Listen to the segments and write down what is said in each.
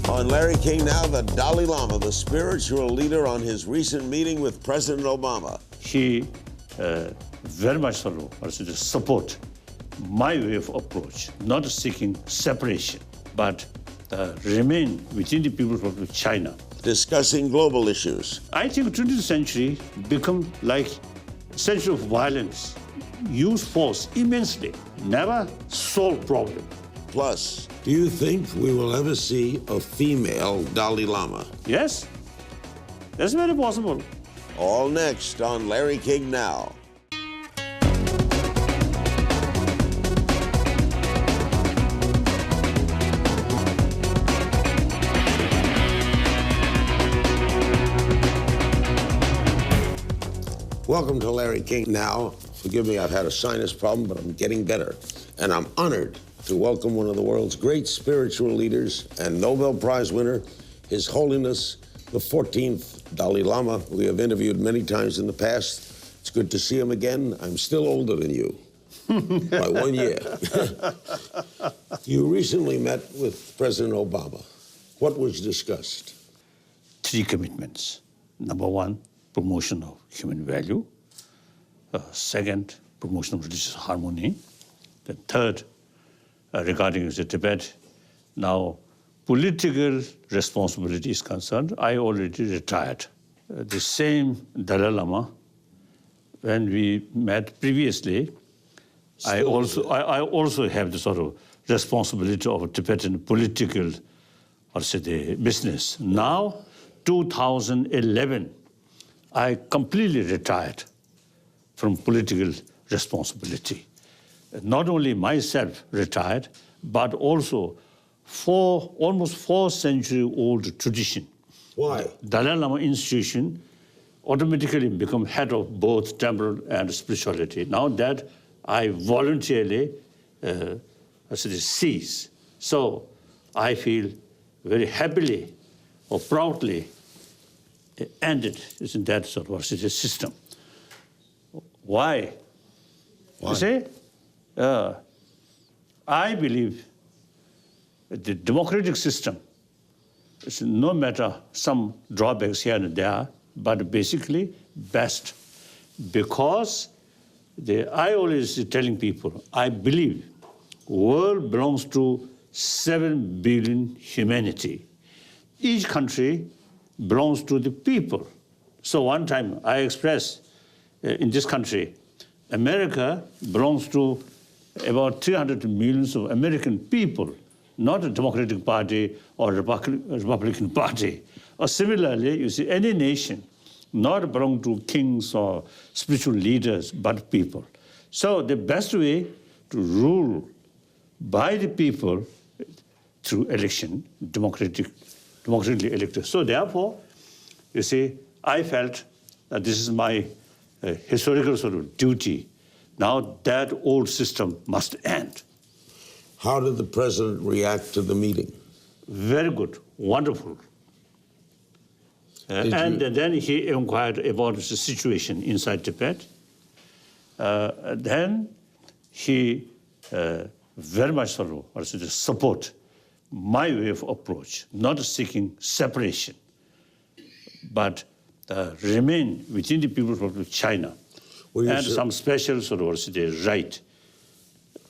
On Larry King Now, the Dalai Lama, the spiritual leader, on his recent meeting with President Obama. He very much support my way of approach, not seeking separation, but remain within the people of China. Discussing global issues. I think 20th century become like century of violence, use force immensely, never solve problem. Plus, do you think we will ever see a female Dalai Lama? Yes, that's very possible. All next on Larry King Now. Welcome to Larry King Now. Forgive me, I've had a sinus problem, but I'm getting better. And I'm honored to welcome one of the world's great spiritual leaders and Nobel Prize winner, His Holiness, the 14th Dalai Lama. We have interviewed many times in the past. It's good to see him again. I'm still older than you by 1 year. You recently met with President Obama. What was discussed? 3 commitments. Number 1, promotion of human value. Second, promotion of religious harmony. The third, regarding the Tibet, now political responsibility is concerned. I already retired. The same Dalai Lama, when we met previously, I also have the sort of responsibility of Tibetan political, or say the business. Now, 2011, I completely retired from political responsibility. Not only myself retired, but also almost 4-century-old tradition. Why? Dalai Lama institution automatically become head of both temple and spirituality. Now that I voluntarily cease. So I feel very happily or proudly ended in that sort of system. Why? You see, I believe the democratic system is no matter some drawbacks here and there, but basically best. Because I always telling people, I believe world belongs to 7 billion humanity. Each country belongs to the people. So one time I expressed in this country, America belongs to about 300 millions of American people, not a Democratic Party or Republican Party. Or similarly, you see, any nation not belong to kings or spiritual leaders, but people. So the best way to rule by the people through election, democratically elected. So therefore, you see, I felt that this is my historical sort of duty. Now that old system must end. How did the president react to the meeting? Very good, wonderful. And then he inquired about the situation inside Tibet. Then he very much sort of support my way of approach, not seeking separation, but remain within the people of China, and some special sort of right,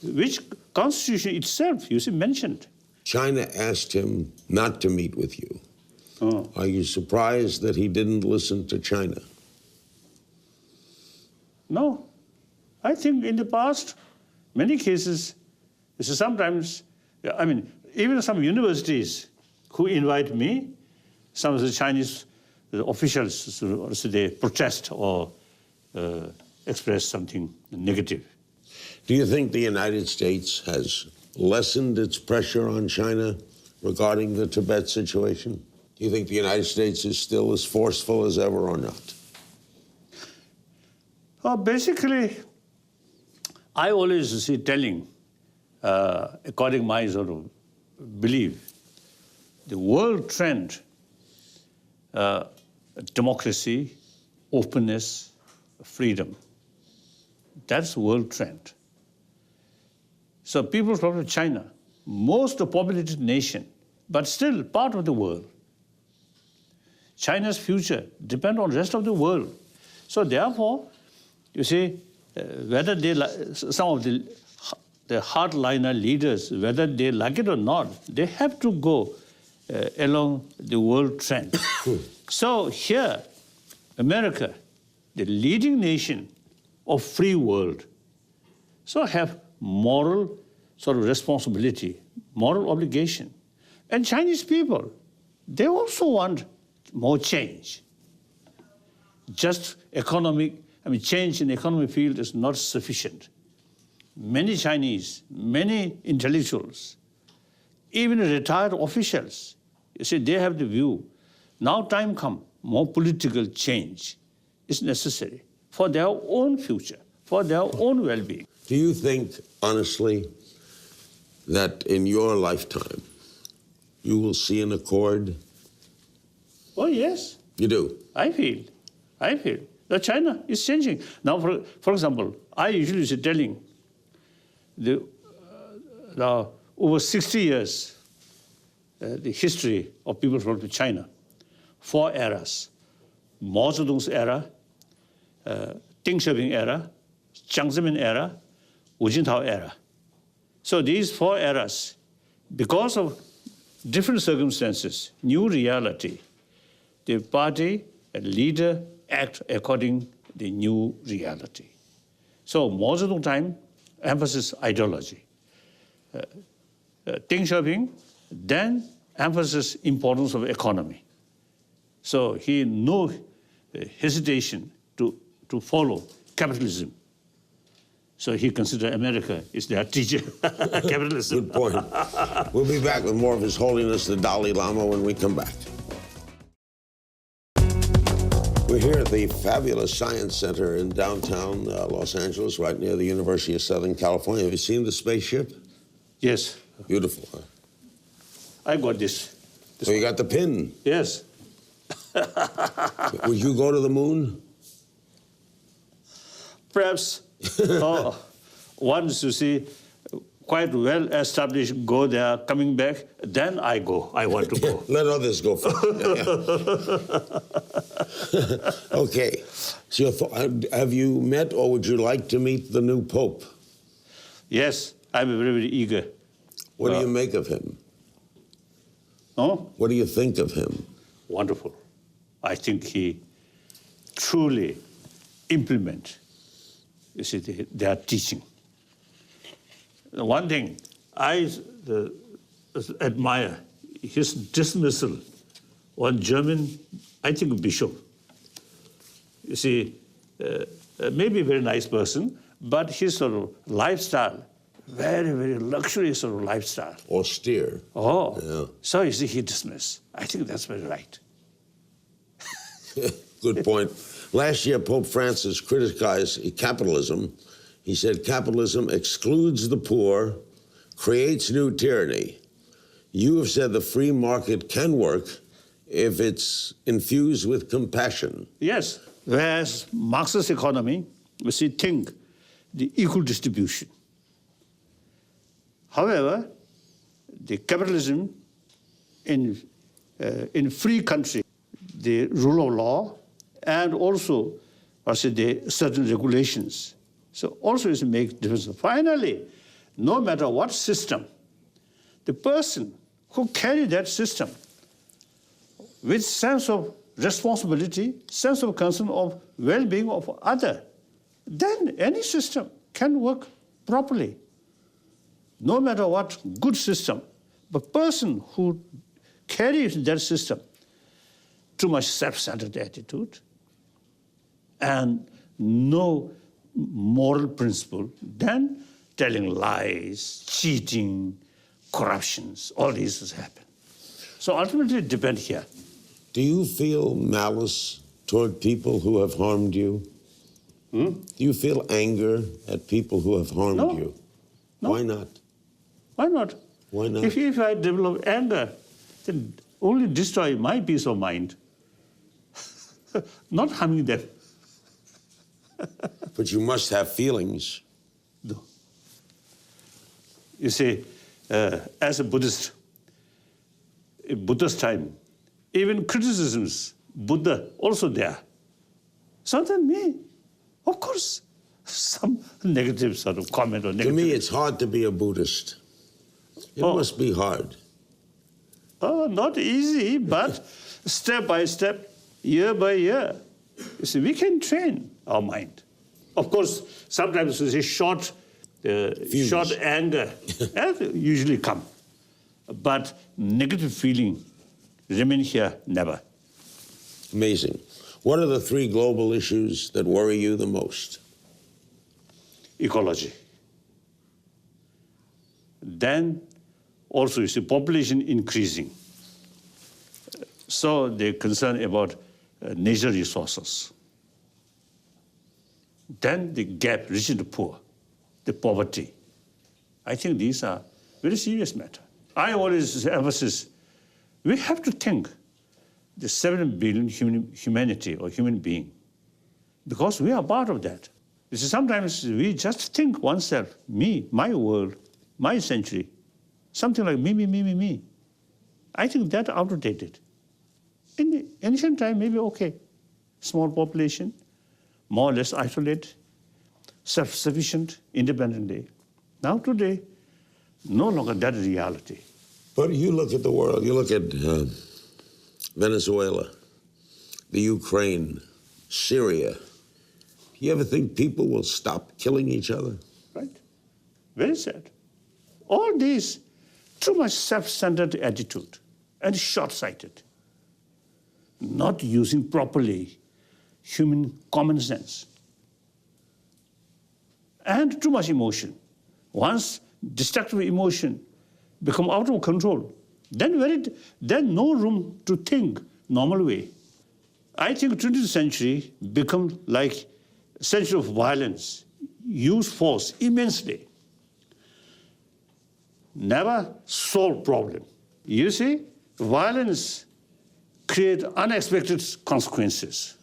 which Constitution itself, you see, mentioned. China asked him not to meet with you. Are you surprised that he didn't listen to China? No. I think in the past, many cases, sometimes, I mean, even some universities who invite me, some of the Chinese officials, they protest or express something negative. Do you think the United States has lessened its pressure on China regarding the Tibet situation? Do you think the United States is still as forceful as ever or not? Basically, I always see telling, according to my sort of belief, the world trend, democracy, openness, freedom, that's the world trend. So people from China, most populated nation, but still part of the world. China's future depends on the rest of the world. So therefore, you see, whether they some of the hardliner leaders, whether they like it or not, they have to go along the world trend. So here, America, the leading nation of free world, so have moral sort of responsibility, moral obligation. And Chinese people, they also want more change. Just change in the economic field is not sufficient. Many Chinese, many intellectuals, even retired officials, you see, they have the view, now time come, more political change is necessary for their own future, for their own well-being. Do you think, honestly, that in your lifetime, you will see an accord? Oh, yes. You do? I feel that China is changing. Now, for example, I usually is telling the over 60 years, the history of people from China, 4 eras: Mao Zedong's era, Deng Xiaoping era, Jiang Zemin era, Wu Jintao era. So these 4 eras, because of different circumstances, new reality, the party and leader act according to the new reality. So Mao Zedong time, emphasis ideology. Deng Xiaoping, then emphasis importance of economy. So he no hesitation to follow capitalism. So he considered America is their teacher, capitalism. Good point. We'll be back with more of His Holiness the Dalai Lama when we come back. We're here at the fabulous Science Center in downtown Los Angeles, right near the University of Southern California. Have you seen the spaceship? Yes. Beautiful, huh? I got this. So you got the pin? Yes. Would you go to the moon? Perhaps once you see quite well established, go there, coming back, then I go. I want to go. Let others go first. Okay. So have you met or would you like to meet the new Pope? Yes, I'm very, very eager. What do you make of him? Oh? What do you think of him? Wonderful. I think he truly implement, you see, their teaching. The one thing I admire, his dismissal on German, I think, bishop. You see, maybe a very nice person, but his sort of lifestyle, very, very luxurious sort of lifestyle. Austere. Oh, yeah. So you see, he dismissed. I think that's very right. Good point. Last year, Pope Francis criticized capitalism. He said capitalism excludes the poor, creates new tyranny. You have said the free market can work if it's infused with compassion. Yes, whereas Marxist economy, we see, think the equal distribution. However, the capitalism in free country, the rule of law, and also, I say, the certain regulations. So also it makes difference. Finally, no matter what system, the person who carries that system with sense of responsibility, sense of concern of well-being of other, then any system can work properly. No matter what good system, but person who carries that system, too much self-centered attitude, and no moral principle, then telling lies, cheating, corruptions, all these happen. So ultimately it depends here. Do you feel malice toward people who have harmed you? Do you feel anger at people who have harmed you? No. Why not? Why not? Why not? If I develop anger, then only destroy my peace of mind, not harming them. But you must have feelings. No. You see, as a Buddhist, in Buddha's time, even criticisms, Buddha also there. So then me, of course, some negative sort of comment or negative. To me, it's hard to be a Buddhist. It must be hard. Oh, not easy, but step by step, year by year. You see, we can train our mind. Of course, sometimes we see short anger usually come. But negative feeling remain here never. Amazing. What are the 3 global issues that worry you the most? Ecology. Then also, you see, population increasing. So they're concerned about natural resources. Then the gap, rich and poor, the poverty. I think these are very serious matters. I always emphasize, we have to think the 7 billion humanity or human being, because we are part of that. You see, sometimes we just think oneself, me, my world, my century, something like me. I think that outdated. In the ancient time, maybe okay, small population, more or less isolated, self-sufficient, independently. Now today, no longer that reality. But you look at the world, you look at Venezuela, the Ukraine, Syria. You ever think people will stop killing each other? Right? Very sad. All these, too much self-centered attitude and short-sighted. Not using properly human common sense. And too much emotion. Once destructive emotion become out of control, then no room to think normal way. I think 20th century become like century of violence, use force immensely. Never solve problem. You see, violence create unexpected consequences.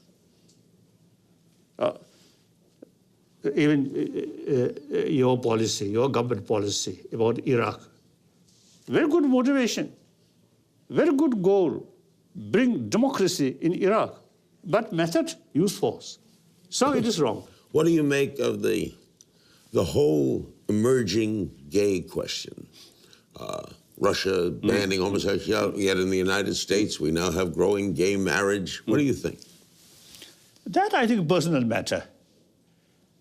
Even your policy, your government policy about Iraq, very good motivation, very good goal, bring democracy in Iraq, but method, use force. So it is wrong. What do you make of the whole emerging gay question? Russia banning homosexuality, yet in the United States we now have growing gay marriage. What do you think? That, I think, personal matter.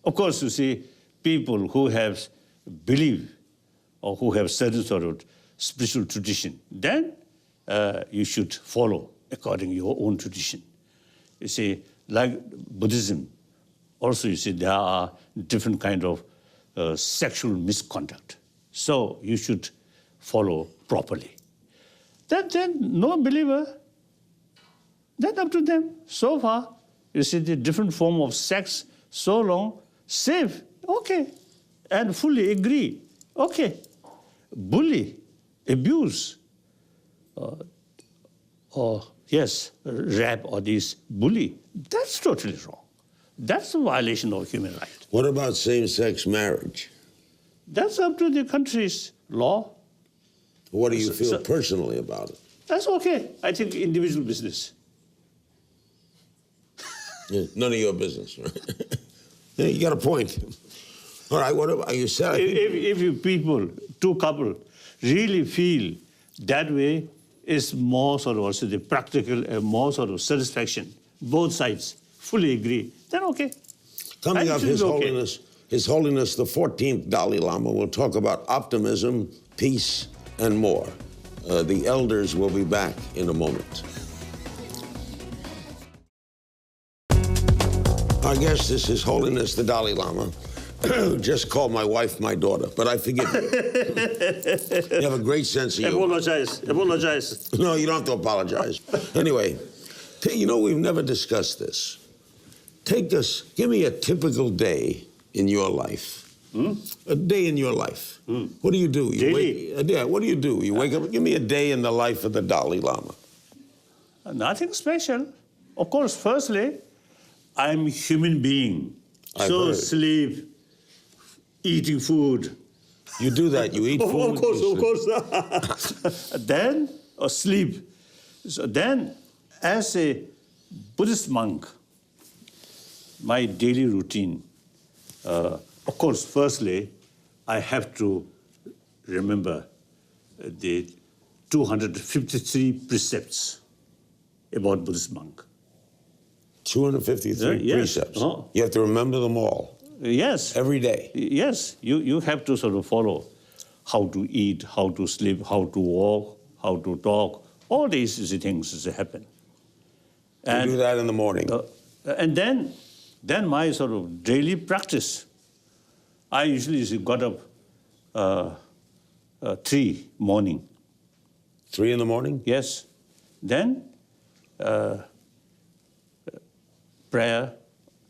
Of course, you see, people who have belief or who have certain sort of spiritual tradition, then you should follow according to your own tradition. You see, like Buddhism, also you see there are different kind of sexual misconduct. So you should follow properly. Then no believer, then up to them. So far, you see the different form of sex, so long, safe, okay, and fully agree, okay. Bully, abuse, or yes, rape or this bully, that's totally wrong. That's a violation of human rights. What about same-sex marriage? That's up to the country's law. What do you feel personally about it? That's okay. I think individual business. Yeah, none of your business, right? Yeah, you got a point. All right, what about you said? If you people, two couple, really feel that way, is more sort of also the practical and more sort of satisfaction. Both sides fully agree. Then okay. Coming up, His Holiness the 14th Dalai Lama will talk about optimism, peace, and more. The elders will be back in a moment. Our guest is His Holiness the Dalai Lama. Just called my wife my daughter, but I forgive you. You have a great sense of humor. Apologize. No, you don't have to apologize. Anyway, you know, we've never discussed this. Give me a typical day in your life. A day in your life. What do you do? What do you do? You wake up, give me a day in the life of the Dalai Lama. Nothing special. Of course, firstly, I'm a human being. So sleep, eating food. You do that, you eat food. Of course. Then or sleep. So then, as a Buddhist monk, my daily routine, of course, firstly, I have to remember the 253 precepts about Buddhist monk. 253 Yes. precepts. Oh. You have to remember them all. Yes. Every day. Yes, you have to sort of follow how to eat, how to sleep, how to walk, how to talk. All these things happen. You do that in the morning. And then my sort of daily practice, I usually got up 3 morning. 3 in the morning? Yes. Then prayer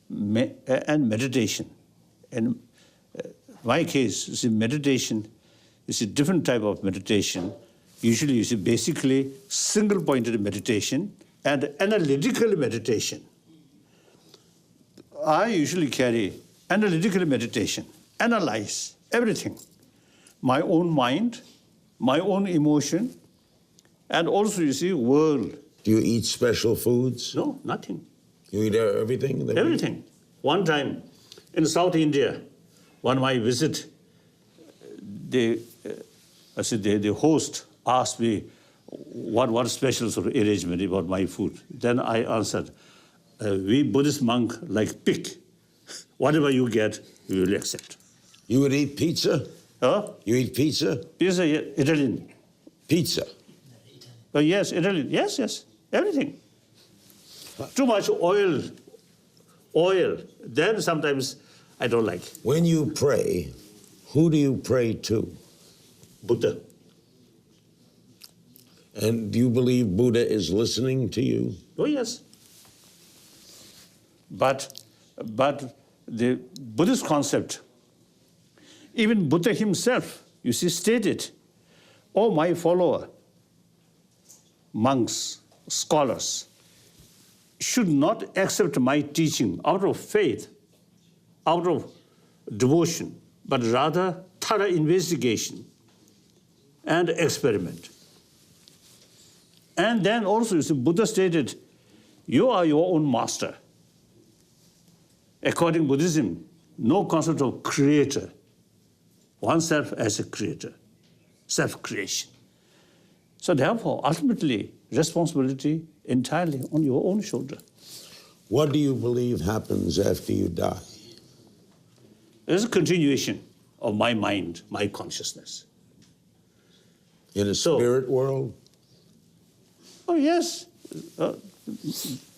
and meditation. And my case, you see, meditation is a different type of meditation. Usually, you see, basically single-pointed meditation and analytical meditation. I usually carry analytical meditation, analyze everything. My own mind, my own emotion, and also, you see, world. Do you eat special foods? No, nothing. You eat everything? Everything. One time in South India, when I visit, the host asked me what special sort of arrangement about my food. Then I answered, we Buddhist monk like pig. Whatever you get, we will accept. You would eat pizza? Huh? You eat pizza? Pizza, yeah, Italian. Pizza? Yes, Italian. Yes, everything. Too much oil. Then sometimes I don't like. When you pray, who do you pray to? Buddha. And do you believe Buddha is listening to you? Oh, yes. But the Buddhist concept, even Buddha himself, you see, stated, "Oh, my follower, monks, scholars, should not accept my teaching out of faith, out of devotion, but rather thorough investigation and experiment." And then also, you see, Buddha stated, "You are your own master." According to Buddhism, no concept of creator, oneself as a creator, self-creation. So therefore, ultimately, responsibility entirely on your own shoulder. What do you believe happens after you die? There's a continuation of my mind, my consciousness. In a spirit world? Oh, yes.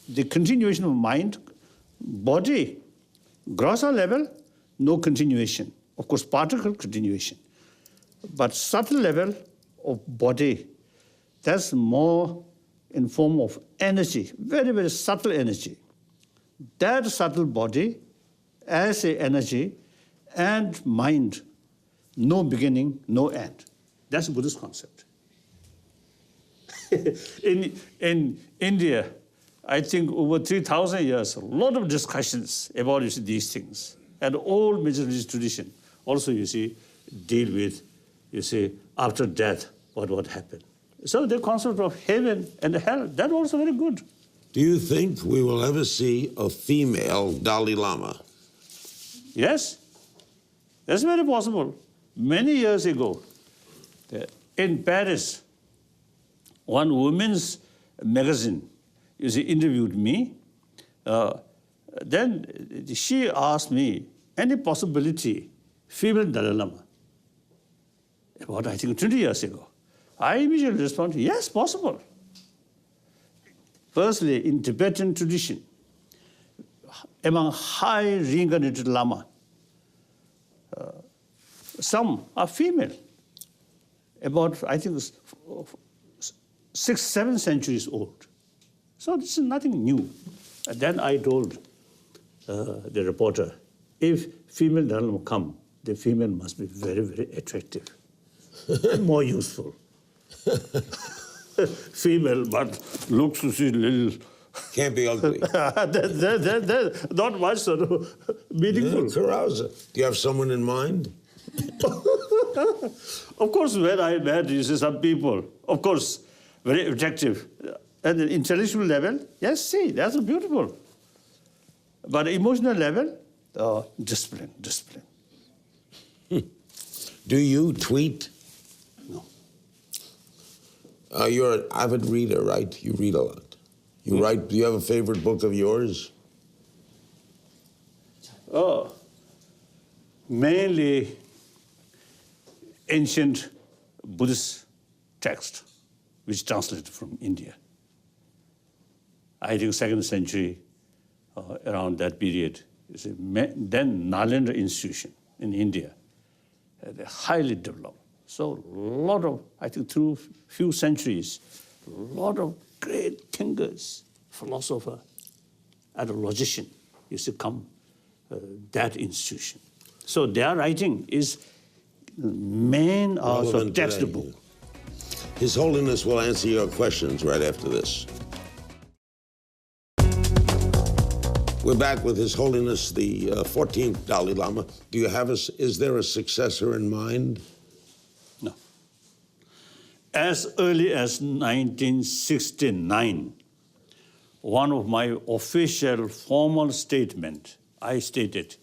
The continuation of mind, body, grosser level, no continuation. Of course, particle continuation. But subtle level of body, that's more in form of energy, very, very subtle energy. That subtle body as a energy and mind, no beginning, no end. That's a Buddhist concept. In India, I think over 3,000 years, a lot of discussions about these things. And all major religious tradition also, you see, deal with, you see, after death, what happened. So the concept of heaven and hell, that's also very good. Do you think we will ever see a female Dalai Lama? Yes, that's very possible. Many years ago, in Paris, one women's magazine, you see, interviewed me. Then she asked me, any possibility, female Dalai Lama? About, I think, 20 years ago. I immediately responded, yes, possible. Firstly, in Tibetan tradition, among high reincarnated Lama, some are female. About, I think, 6, 7 centuries old. So this is nothing new. And then I told the reporter, if female Dalai Lama come, the female must be very, very attractive and more useful. Female, but looks to see little. Can't be ugly. Not much sort of meaningful. Carouser. Do you have someone in mind? Of course, when I met, you see, some people, of course, very objective. At the intellectual level, yes, see, that's beautiful. But emotional level, discipline. Do you tweet? No. You're an avid reader, right? You read a lot. You write. Do you have a favorite book of yours? Oh, mainly ancient Buddhist text, which translated from India. I think 2nd century, around that period, then Nalanda institution in India, they're highly developed. So a lot of, I think through few centuries, a lot of great thinkers, philosopher, and a logician used to come that institution. So their writing is main also textbook. His Holiness will answer your questions right after this. We're back with His Holiness, the 14th Dalai Lama. Do you have is there a successor in mind? No. As early as 1969, one of my official formal statement, I stated,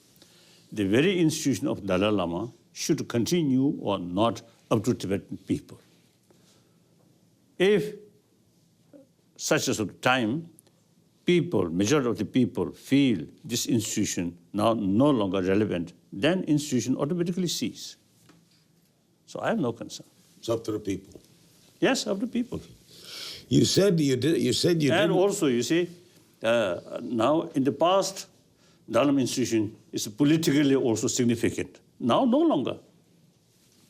the very institution of Dalai Lama should continue or not up to Tibetan people. If such a sort of time, majority of the people feel this institution now no longer relevant, then institution automatically cease. So I have no concern. It's up to the people. Yes, up to people. You said you did. You said you did. And also, you see, now in the past, Dalai Lama institution is politically also significant. Now, no longer.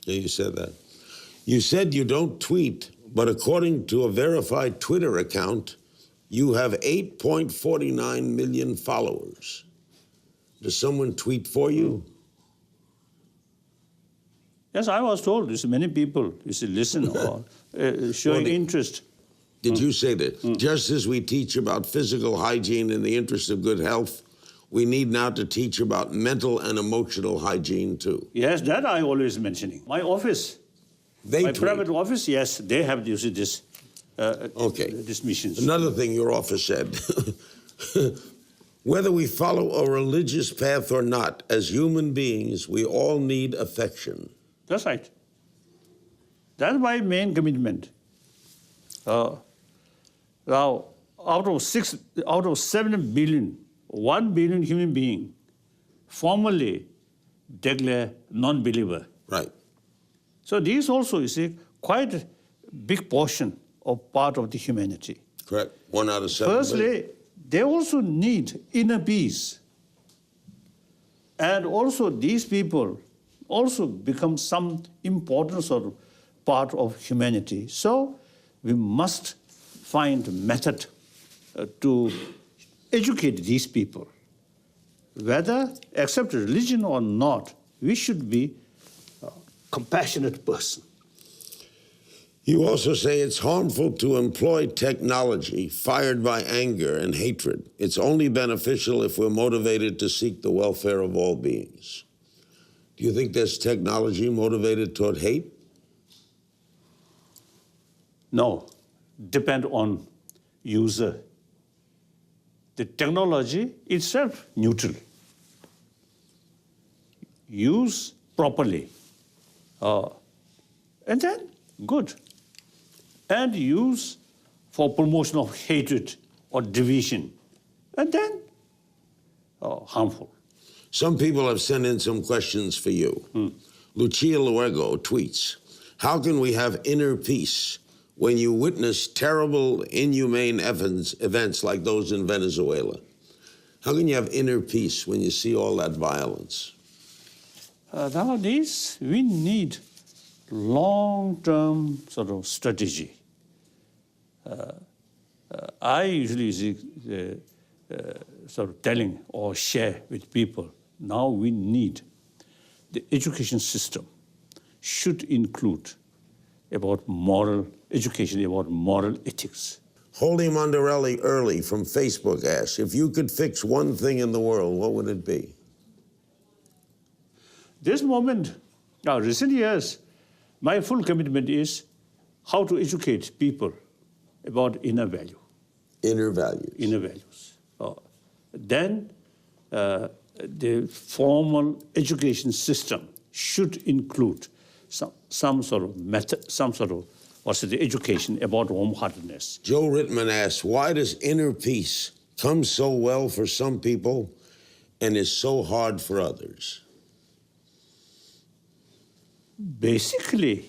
Yeah, you said that. You said you don't tweet, but according to a verified Twitter account, you have 8.49 million followers. Does someone tweet for you? Yes, I was told. You see, many people listen or showing interest. Did you say that? Just as we teach about physical hygiene in the interest of good health, we need now to teach about mental and emotional hygiene too. Yes, that I always mentioning. My office, my private office, yes, they have this missions. Another thing your office said, whether we follow a religious path or not, as human beings, we all need affection. That's right. That's my main commitment. Now, out of 7 billion, 1 billion human being formally declare non-believer. Right. So these also, you see, quite a big portion of part of the humanity. Correct. 1 out of 7 Firstly, billion. they also need inner peace. And also these people also become some important sort of part of humanity. So we must find a method to educate these people. Whether accept religion or not, we should be a compassionate person. You also say it's harmful to employ technology fired by anger and hatred. It's only beneficial if we're motivated to seek the welfare of all beings. Do you think there's technology motivated toward hate? No, depend on user. The technology itself neutral. Use properly. And then good. And use for promotion of hatred or division. And then harmful. Some people have sent in some questions for you. Lucia Luego tweets, how can we have inner peace when you witness terrible, inhumane events like those in Venezuela? How can you have inner peace when you see all that violence? Nowadays, we need long-term sort of strategy. I usually sort of telling or share with people, now we need the education system should include about moral education, about moral ethics. Holy Mondarelli Early from Facebook asks, if you could fix one thing in the world, what would it be? This moment, now recent years, my full commitment is how to educate people about inner value. Inner values. Inner values. Then the formal education system should include some sort of method, some sort of education about warm-heartedness. Joe Rittman asks, why does inner peace come so well for some people and is so hard for others? Basically,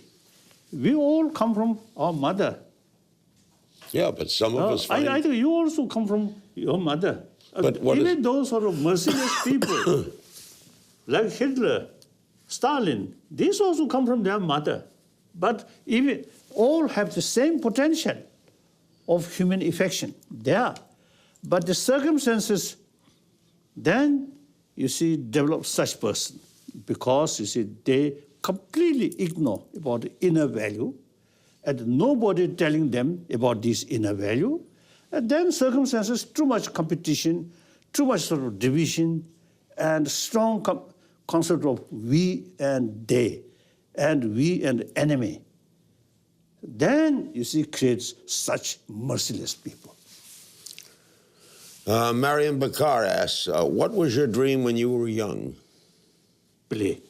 we all come from our mother. Yeah, but some of us find... I think you also come from your mother. But even those sort of merciless people, like Hitler, Stalin, these also come from their mother. But even all have the same potential of human affection there. But the circumstances then, you see, develop such person because, you see, they completely ignore about the inner value and nobody telling them about this inner value. And then circumstances, too much competition, too much sort of division, and strong concept of we and they, and we and enemy. Then, you see, creates such merciless people. Mariam Bakar asks, what was your dream when you were young? Play,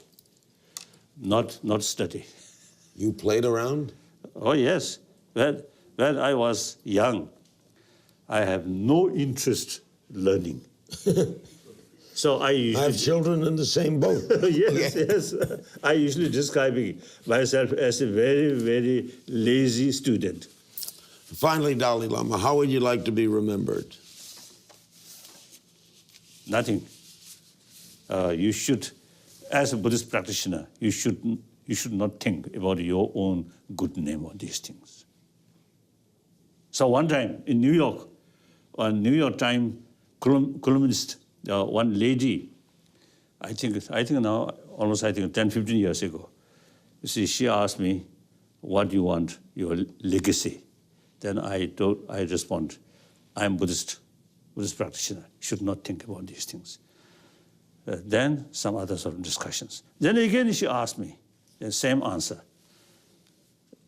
not study. You played around? Oh, yes. When I was young, I have no interest learning. So I have children in the same boat. Yes. I usually describe myself as a very, very lazy student. Finally, Dalai Lama, how would you like to be remembered? Nothing. You should, as a Buddhist practitioner, you should not think about your own good name on these things. So one time in New York, on New York Times columnist, one lady, I think now, almost 10, 15 years ago, you see, she asked me, what do you want, your legacy? Then I respond, I'm Buddhist practitioner, should not think about these things. Then some other sort of discussions. Then again she asked me, the same answer.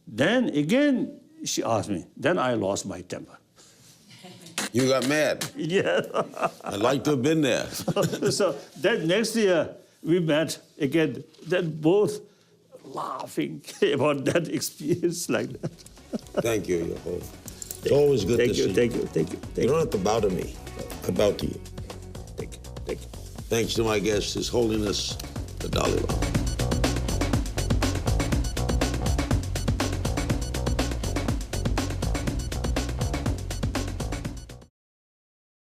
Then again she asked me, then I lost my temper. You got mad? Yeah. I'd like to have been there. So then next year we met again, then both laughing about that experience like that. Thank you, Yehovah. It's always good to see you. Thank you. You don't have to bow to me. I bow to you. Thank you. Thanks to my guest, His Holiness, the Dalai Lama.